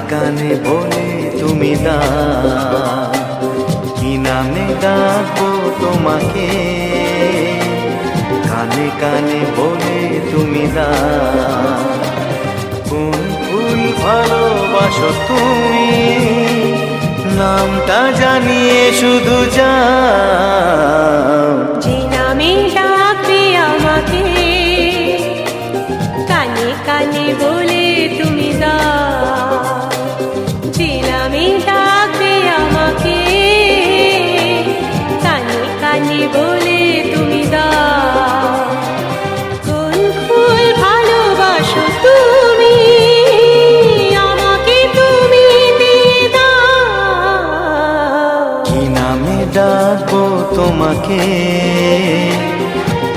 কানে বলে তুমি দাও, কি নামে ডাকবো তোমাকে, কানে কানে বলে তুমি দাও। কোন ফুল ভালোবাসো তুমি, নামটা জানিয়ে শুধু যাও। যে নামে ডাকবে আমাকে, কানে কানে বলে তুমি দাও। যে নামে ডাকবে আমাকে, কানে কানে বলে তুমি দাও। কোন ফুল ভালোবাসো তুমি, আমাকে তুমি দিয়ে দাও। কি নামে ডাকবো তোমাকে,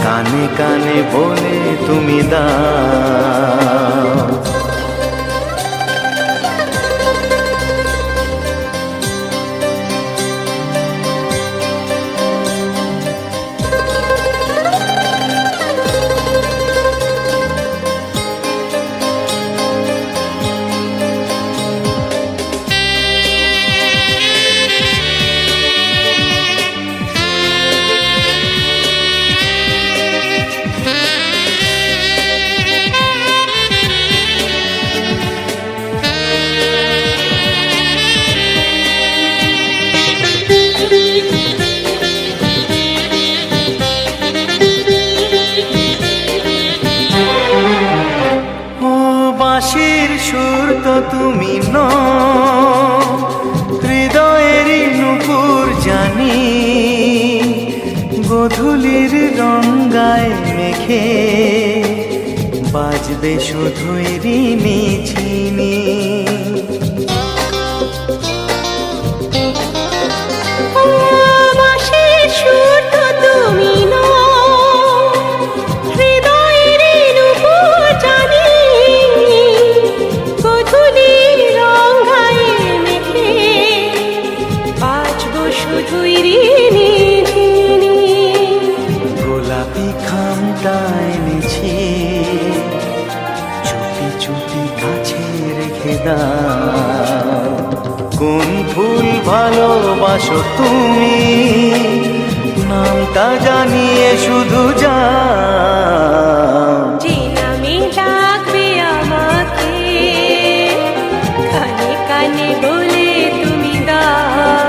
কানে কানে বলে তুমি দাও। বাঁশির সুর তো তুমি নও, হৃদয়েরই নূপুর জানি। গোধূলির রঙায় মেখে বাজবে শুধুই রিনি ঝিনি। বাঁশির সুর তো তুমি নও, হৃদয়ের নূপুর জানি। গোধূলির রঙায় মেখে বাজবো শুধুই রিনি ঝিনি। গোলাপি খামটা এনেছি, চুপি চুপি কাছে রেখে দাও। কোন ফুল ভালোবাসো তুমি, নামটা জানিয়ে শুধু যাও। যে নামে ডাকবে আমাকে, কানে কানে বলে তুমি দাও।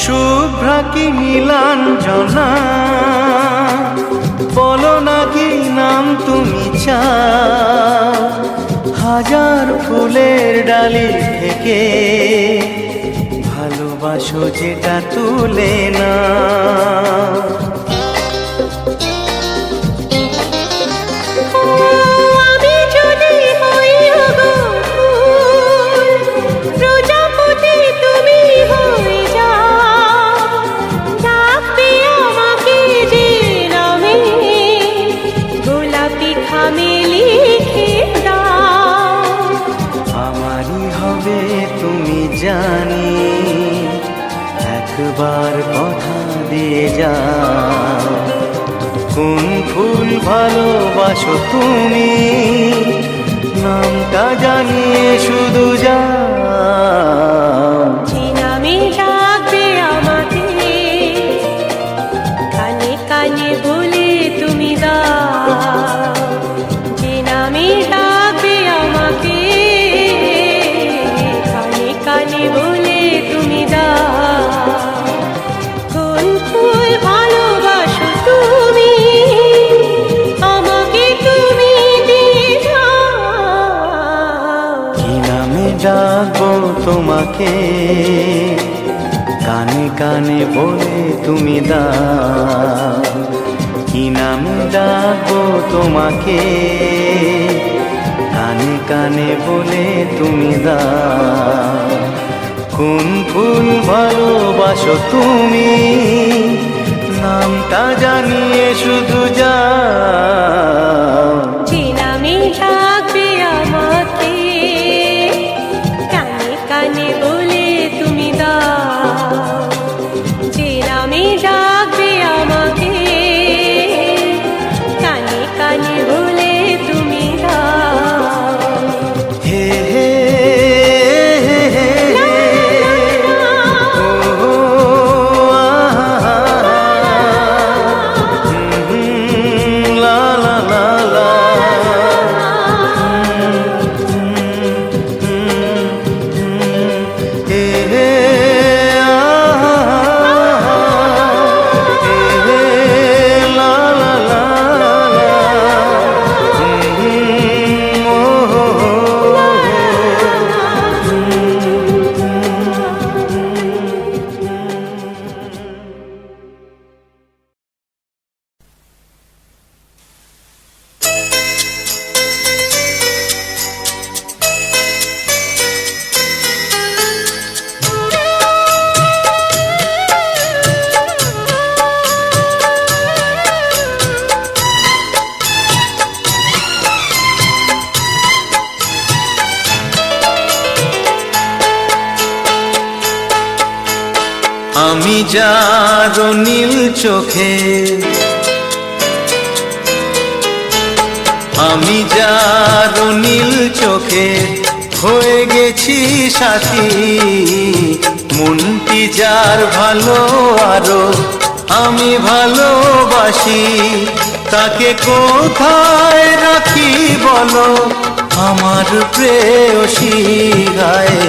শুভ্রা কি নীলাঞ্জনা, বলো না কি নাম তুমি চাও। হাজার ফুলের ডালি থেকে ভালোবাসো যেটা তুলে না। আমি যদি হই গো ফুল, প্রজাপতি তুমি হয়ে যাও। ডাকবে আমাকে যে নামে, গোলাপি খামে লিখে দাও। আমারই হবে তুমি জানি, একবার কথা দিয়ে যাও। কোন ফুল ভালোবাসো তুমি, নামটা জানিয়ে শুধু যাও। যে নামে ডাকবে আমাকে, কানে কানে বলে তুমি দাও। যে নামে ডাকবে আমাকে, কানে কানে বলে তুমি দাও। কোন ফুল ভালোবাসো তুমি, আমাকে তুমি দিয়ে দাও। কি নামে ডাকবো তোমাকে, কানে কানে বলে তুমি দাও। কি নামে ডাকবো ডাকবো তোমাকে, কানে কানে বলে তুমি দাও কোন ফুল ভালোবাসো তুমি, নামটা জানিয়ে শুধু যাও। যে নামে ডাকবে আমাকে, কানে কানে বলে তুমি দাও। যে নামে ডাকবে আমাকে, কানে কানে বলে তুমি দাও। হে হে হে হে ও লা লা লা লা হে হে লা লা লা আমি যার নীল চোখে, আমি যার নীল চোখে হয়ে গেছি সাথী, মনটি যার ভালো আরো আমি ভালোবাসি, তাকে কোথায় রাখি বলো আমার প্রেয়সী গায়ে।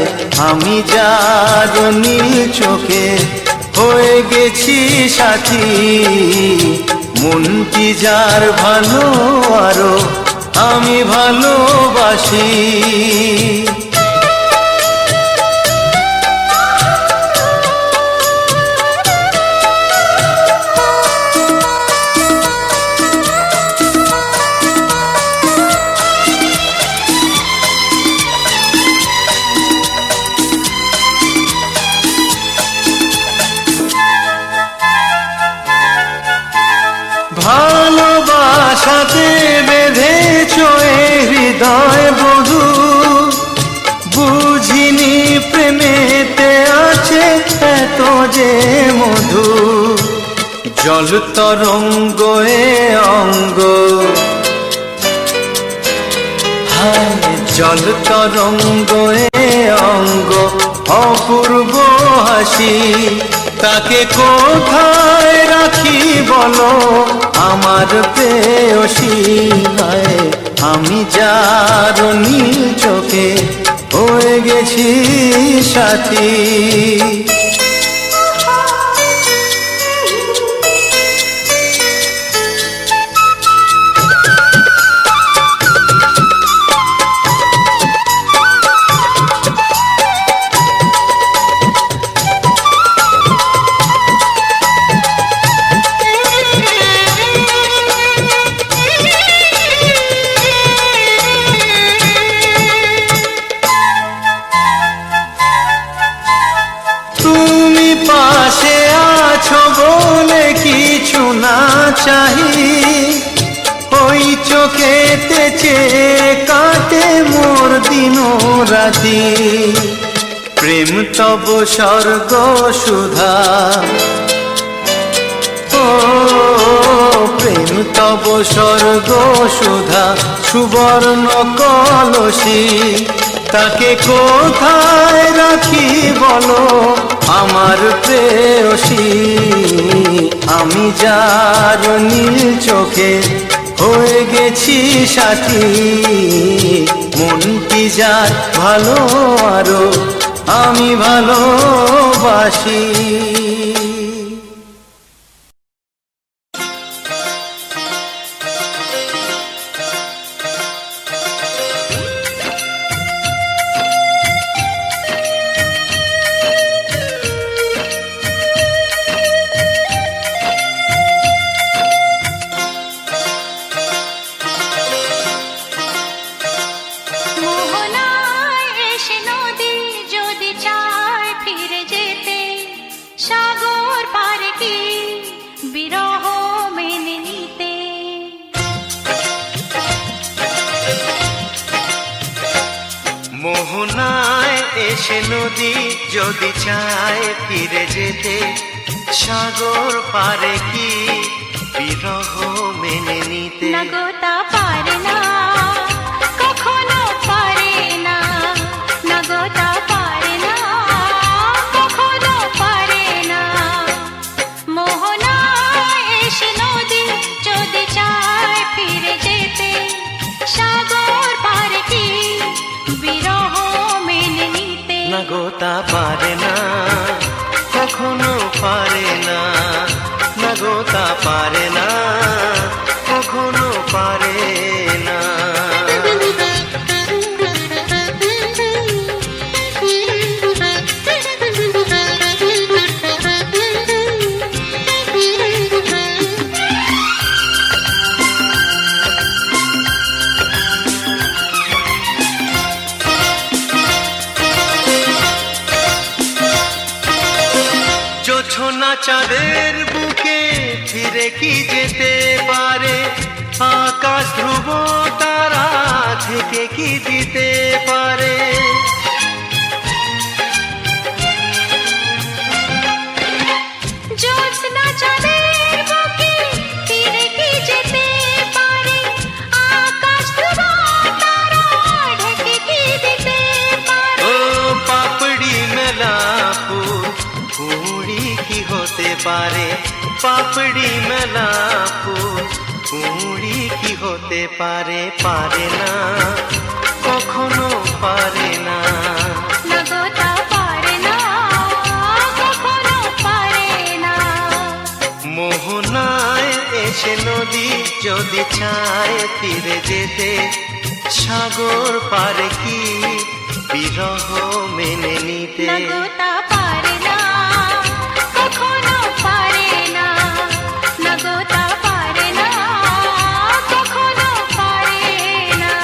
আমি যার নীল চোখে হয়ে গেছি সাথী, মনটি যার ভালো আরো আমি ভালোবাসি। ভালোবাসাতে বেঁধেছ এ হৃদয় বধূ, বুঝিনি প্রেমেতে আছে এত যে মধু। জল তরঙ্গ এ অঙ্গ, হায় জল তরঙ্গ এ অঙ্গ, অপূর্ব হাসি, তাকে কোথায় রাখি বলো আমার প্রেয়সী গায়ে। আমি যার নীল চোখে হয়ে গেছি সাথী। পাশে আছো বলে কিছু না চাহি, ওই চোখেতে চেয়ে কাটে মোর দিন রাতি। প্রেম তব স্বর্গ সুধা, ও প্রেম তব স্বর্গ সুধা, সুবর্ণ কলসী, তাকে কোথায় রাখি বলো আমার প্রেয়সী। আমি যার নীল চোখে হয়ে গেছি সাথী, মনটি যার ভালো আরো আমি ভালোবাসি। এসে নদী যদি চায় ফিরে যেতে, সাগর পারে কি বিরহ মেনে নিতে? না গো তা পারে না, কখনো পারে না। না গো তা পারে না, কখনো পারে না। মোহনা এসে নদী যদি চায় ফিরে যেতে, সাগর পারে কি বিরহ মেনে নিতে? না গো তা পারে না, কখনো পারে না। না গো তা পারে না, কখনো পারে না। জোছনা চাঁদের বুকে ফিরে কি যেতে পারে? আকাশ ধ্রুব তারা থেকে কি দিতে পারে? জ্যোৎস্না চাঁদের বুকে ফিরে কি যেতে পারে? আকাশ ধ্রুব তারা ঢেকে কি দিতে পারে? ও পাপড়ি মেলা ফুল কুড়ি কি হতে পারে? পাপড়ি মেলা ফুল কুড়ি কি হতে পারে? পারে না, কখনো পারে না। না গো তা পারে না, কখনো পারে না। মোহনায় এসে নদী যদি চায় ফিরে যেতে, সাগর পারে কি বিরহ মেনে নিতে? না গো তা পারে না, কখনো পারে না। না গো তা পারে না, কখনো পারে না।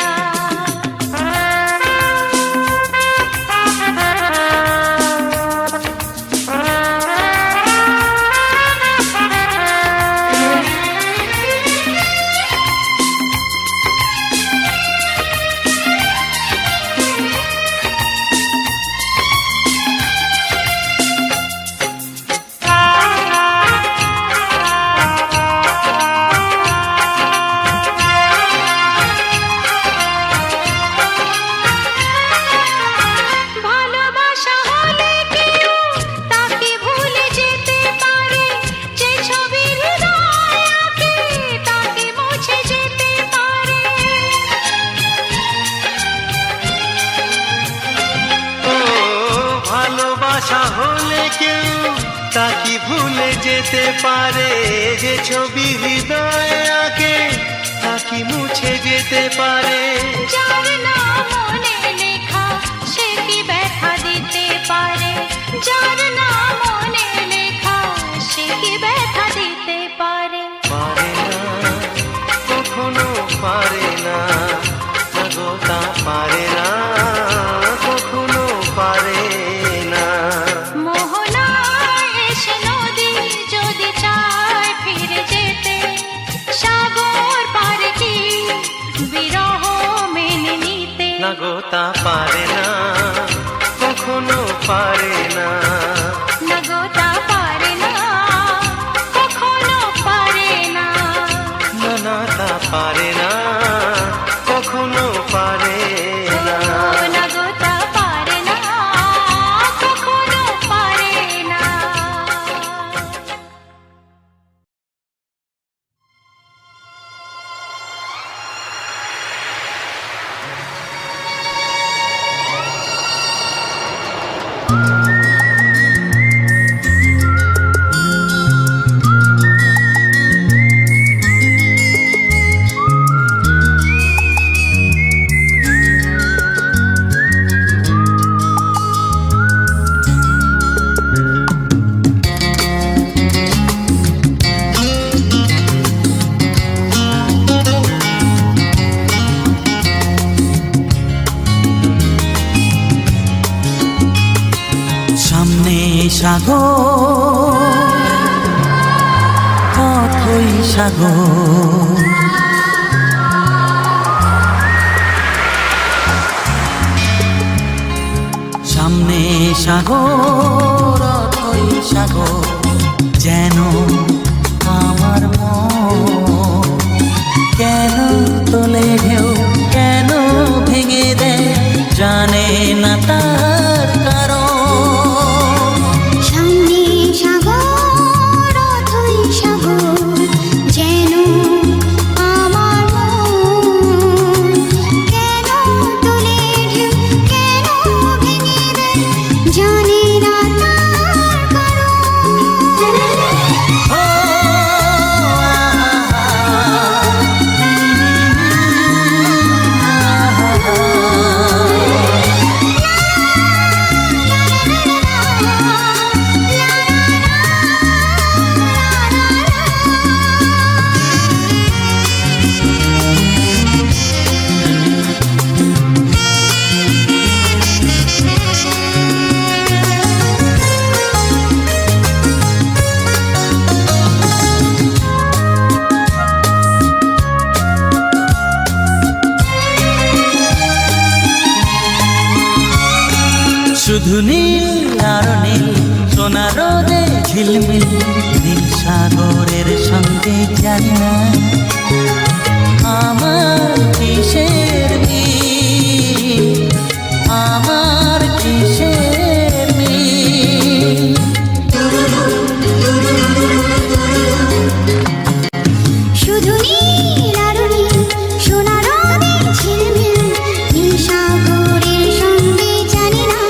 ভালোবাসা হলে কেউ তাকে ভুলে যেতে পারে, যে ছবি হৃদয়ে আঁকে তাকে মুছে যেতে পারে। ও ভালোবাসা হলে কেউ তাকে ভুলে যেতে পারে, যে ছবি হৃদয়ে আঁকে তাকে মুছে যেতে পারে। যার নাম মনে লেখা সে কি ব্যথা দিতে পারে? যার নাম মনে লেখা সে কি ব্যথা দিতে পারে? পারে না, কখনো পারে না। না গো তা পারে না, কখনো পারে না। মোহনা এসে নদী যদি চায় ফিরে যেতে, সাগর পারে কি বিরহ মেনে নিতে? না গো তা পারে না, কখনো পারে না। না গো তা পারে না, কখনো পারে না। না না তা পারে না, কখনো পারে না। না গো তা পারে না, কখনো পারে না। সামনে সাগর, পথই সাগর। সামনে সাগর অথই সাগর যেন আমার মন। কেন তোলে ঢেউ, কেন ভেঙে দেয়, জানে না তার কারণ। সামনে সাগর অথই সাগর যেন আমার মন। কেন তোলে ঢেউ, কেন ভেঙে দেয়, জানে না তার কারণ। ও শুধু নীল আর নীল, সোনা রোদে ঝিলমিল, নীল সাগরের সঙ্গে জানি না আমার কিসের মিল, আমার কিসের মিল। শুধু নীল আর নীল, সোনা রোদে ঝিলমিল, নীল সাগরের সঙ্গে জানি না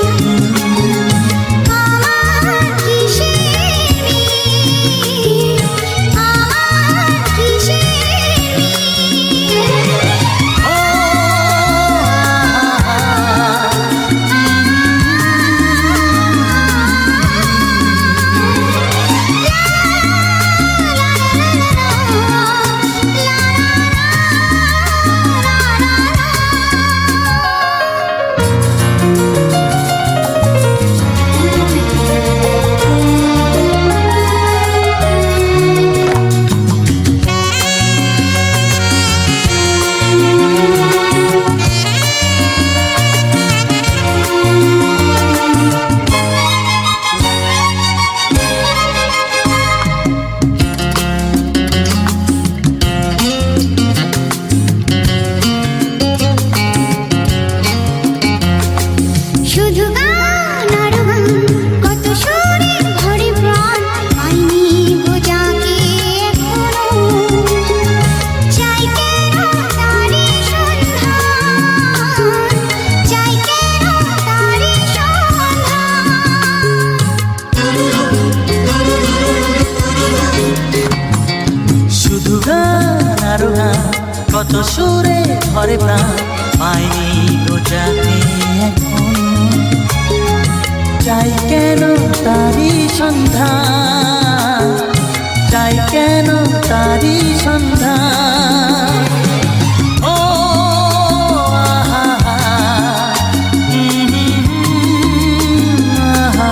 আমার কিসের মিল, আমার কিসের মিল। ও শুধু গান আর গান, কত সুরে ভরে প্রাণ, পাইনি বোঝাকে এখনো। চাই কেন তারি সন্ধান, চাই কেন তারি সন্ধান। শুধু গান আর গান, কত সুরে ভরে প্রাণ, পাইনি গোজাকে এখন। চাই কেন তারি সন্ধান, চাই কেন তারি সন্ধান। ও আহা, আহা,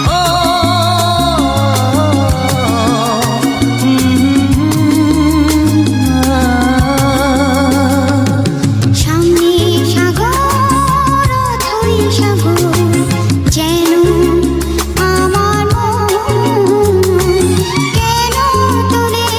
ও সামনে সাগর অথই সাগর যেন আমার মন। কেন তোলে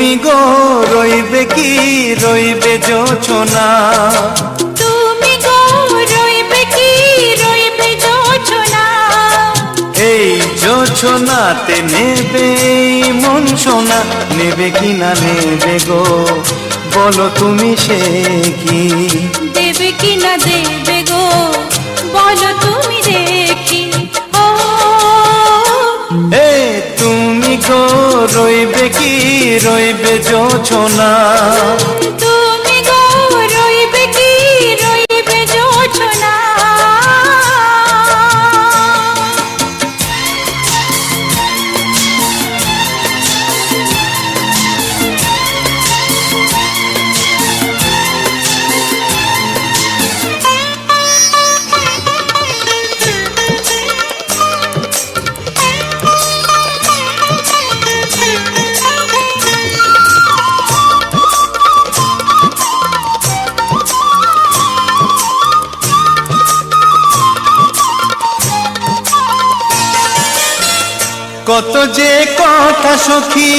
তুমি গো রইবে কি রইবে জোছনা, তুমি গো রইবে কি রইবে জোছনা, এই জোছনাতে নেবে মন সোনা, নেবে কি না নেবে গো বলো তুমি সে কি, দেবে কি না দেবে গো বলো তুমি দেখি। ও এ তুমি গো রইবে কি রইবে জোছনা, তুমি গো রইবে কি রইবে জোছনা। কত যে কথা সখী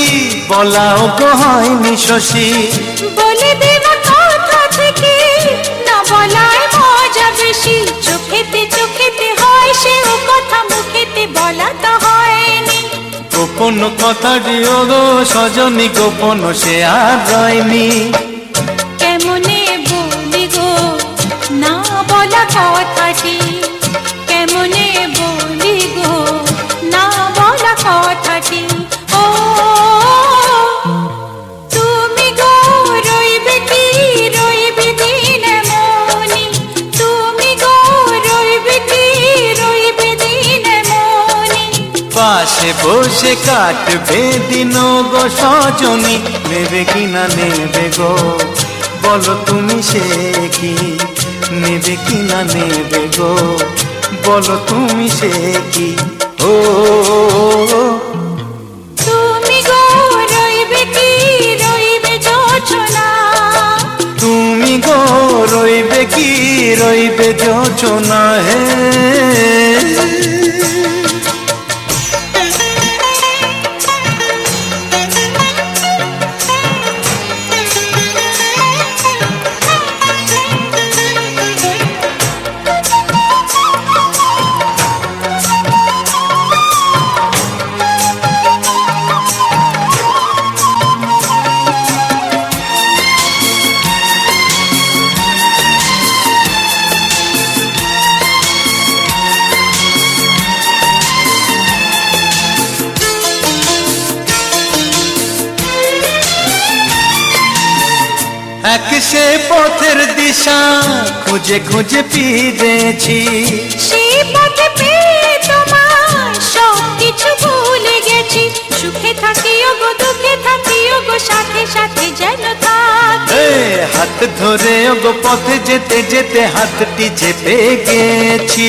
বলাও গো হয়নি শশী, বলে দেব কথা থেকে না বলায় মজা বেশি, চোখেতে হয় সেও কথা মুখেতে বলা তো হয়নি, গোপন কথা দিও গো সজনী গোপন সে আর রয়নি, কেমনে বলি গো না বলা কথাটি, কেমনে বলি গো না বলা কথাটি। ও তুমি গো রইবে কি রইবে দিন মনি, তুমি গো রইবে কি রইবে দিন মনি, পাশে বসে কাটবে দিন গো সজনী, নেবে কি না নেবে গো বলো তুমি সে কি, নেবে কি না নেবে গো বলো তুমি সে কি। ও তুমি গো রইবে কি রইবে জোছনা, তুমি গো রইবে কি রইবে জোছনা, হে এক সে পথের দিশা খুঁজে খুঁজে ফিরেছি, সেই পথে পেয়ে তোমার সব কিছু ভুলে গেছি, সুখে থাকিও গো দুঃখে থাকিও গো সাথে সাথে যেন থাকি, এ হাত ধরে গো পথে যেতে যেতে হাতটি চেপে গেছি,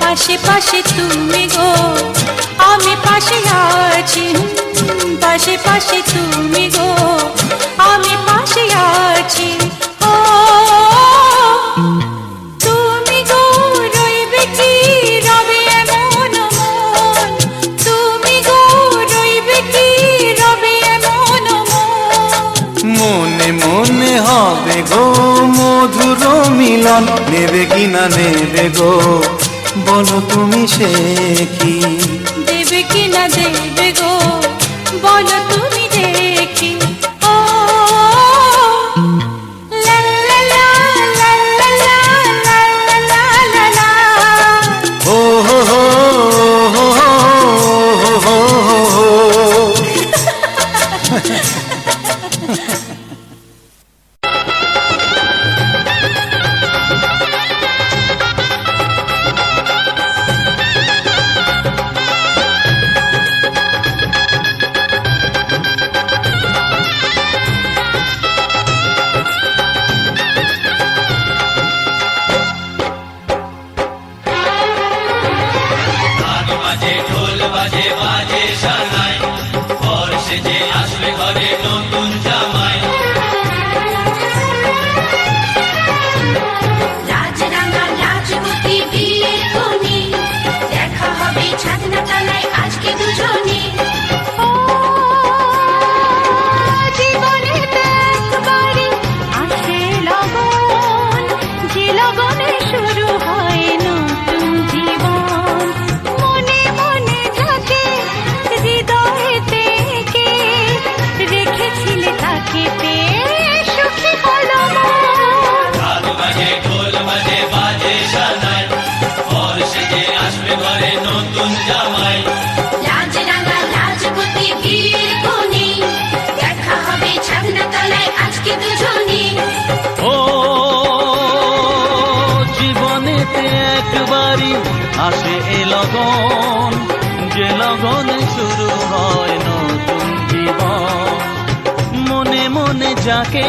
পাশে পাশে তুমি গো আমি পাশে আছি, পাশে পাশে তুমি গো আমি পাশে আছি। ও তুমি গো রইবে কি রবে এমন মন, তুমি গো রইবে কি রবে এমন মন, মনে মনে হবে গো মধুর মিলন, নেবে কি না নেবে গো বলো তুমি সে কি, দেবে কি না দেবে গো বলো তুমি দেখি। ও লা লা লা লা লা লা লা লা লা লা, ও হো হো হো হো হো হো। রাজরাঙা রাজবতী বিয়ের কোণে দেখা হবে ছাদনা তলায় আজকে দুজনে। আসে এ লগন, যে লগনে শুরু হয় নতুন জীবন। মনে মনে যাকে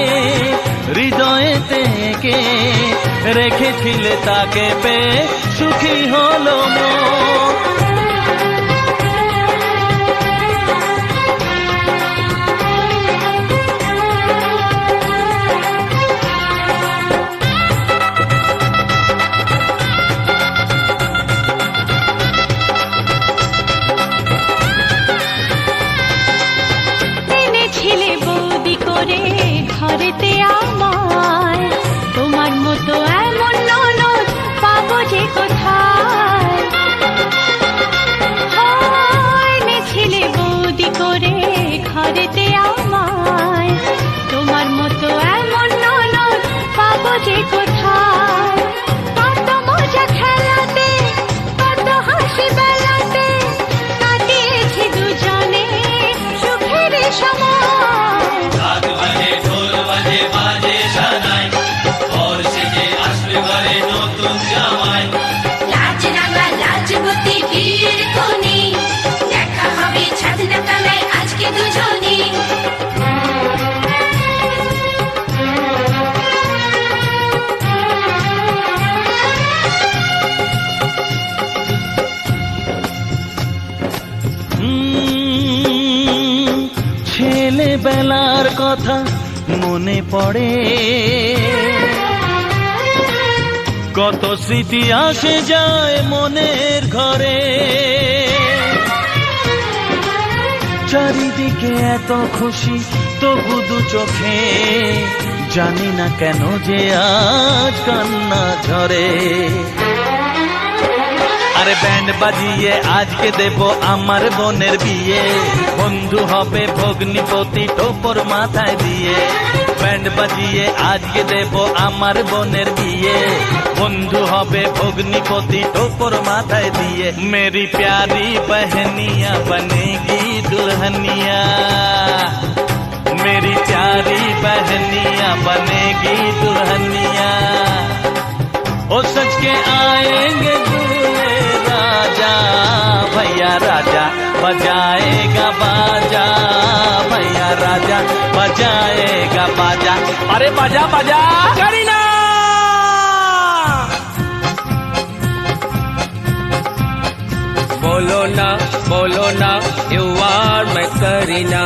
হৃদয়েতে কে রেখেছিলে তাকে পেয়ে সুখী হলো মন। এনেছিলে বৌদি করে ঘরেতে আমায়, তোমার মতো এমন ননদ পাবো যে কোথায়। এনেছিলে বৌদি করে ঘরেতে আমায়, তোমার মতো এমন ননদ পাবো যে কোথায়। কত মজা খেলাতে, কত হাসি বেলাতে কাটিয়েছি দুজনে সুখের সময়। লাজরাঙা লাজবতী বিয়ের কোণে দেখা হবে ছাদনা তলায় আজকে দুজনে। ছেলেবেলার কথা মনে পড়ে, কত স্মৃতি আসে যায় মনের ঘরে। চারিদিকে এত খুশি তবু দু চোখে, জানি না কেন যে আজ কান্না ঝরে। আরে ব্যান্ড বাজিয়ে আজকে দেব আমার বোনের বিয়ে, বন্ধু হবে ভগ্নিপতি টোপর মাথায় দিয়ে। ব্যান্ড বাজিয়ে আজকে দেব আমার বোনের বিয়ে, বন্ধু হবে ভগ্নিপতি টোপর মাথায় দিয়ে। মেরি প্যারি बहनिया बनेगी दुल्हनिया, मेरी प्यारी बहनिया बनेगी दुल्हनिया। ओ सच के आएंगे दूल्हे राजा, भैया राजा बजाएगा बाजा, भैया राजा बजाएगा बाजा। अरे बाजा बाजा करीना। बोलो ना यू आर मैं करीना।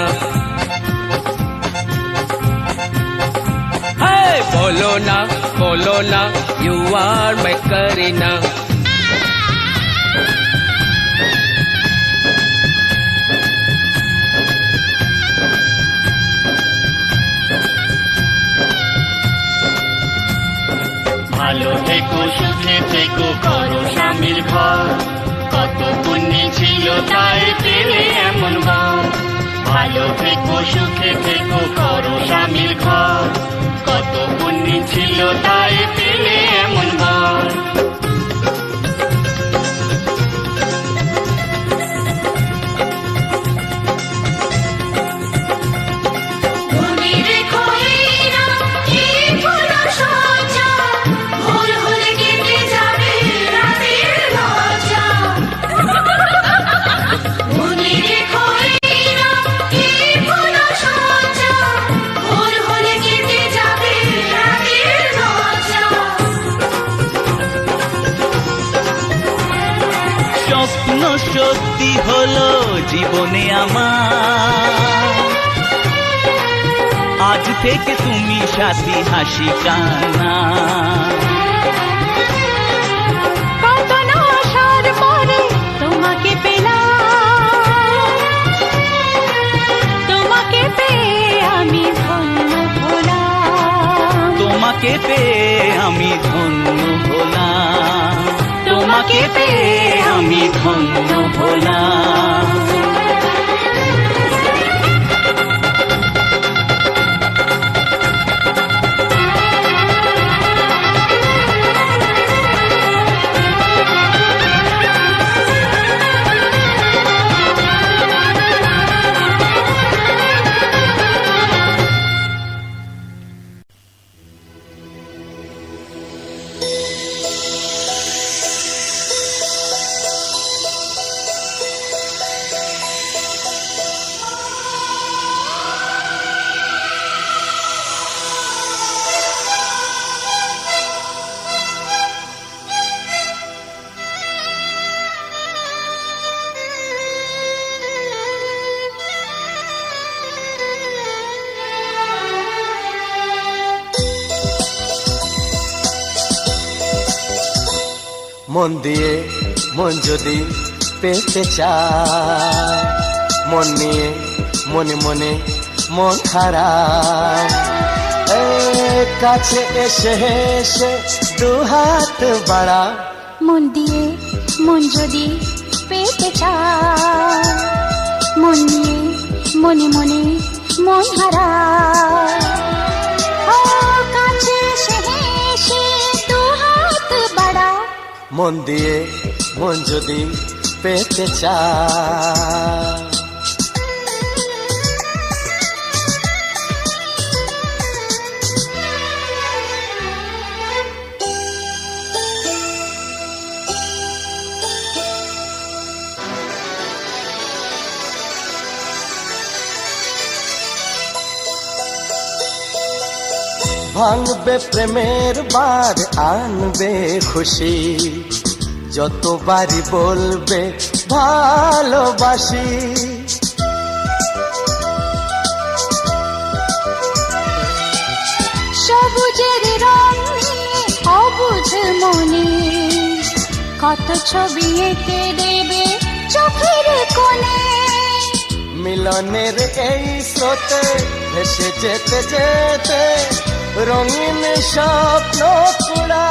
बोलो ना यू आर मैं करीना। ভালো থেকো সুখে থেকো করো স্বামীর ঘর, কত পুণ্যি ছিল তাই পেলে এমন বর। ভালো থেকো সুখে থেকো করো স্বামীর ঘর, কত পুণ্যি ছিল তাই পেলে এমন বর। মনে রেখো এই রাত, এই পুরো সজ্জা, ভোর হলে কেটে যাবে রাতের লজ্জা। মনে রেখো এই রাত, এই পুরো সজ্জা, ভোর হলে কেটে যাবে রাতের লজ্জা। স্বপ্ন সত্যি হলো জীবনে আমার, আজ থেকে তুমি সাথী হাসি কান্না। কত না আসার পরে তোমাকে পেলাম, তোমাকে পেয়ে আমি ধন্য হলাম। তোমাকে পেয়ে আমি ধন্য হলাম, তোমাকে পেয়ে আমি ধন্য হলাম। মন দিয়ে মন যদি পেতে চায়, মন নিয়ে মনে মনে মন খারাপ, কাছে এসে এসে দু হাত বাড়া। মন দিয়ে মন যদি পেতে চায়, মন নিয়ে মনে মনে মন হারায়, কাছে এসে এসে দু হাত বাড়া। মন দিয়ে মন যদি পেতে চায়। ভাঙবে প্রেমের বার, আনবে খুশি, যতবারই বলবে ভালোবাসি। সবুজের রং নিয়ে অবুঝ মনে, কত ছবি এঁকে দেবে চোখের কোণে। মিলনের এই স্রোতে ভেসে যেতে যেতে রঙিন স্বপ্ন কুড়া।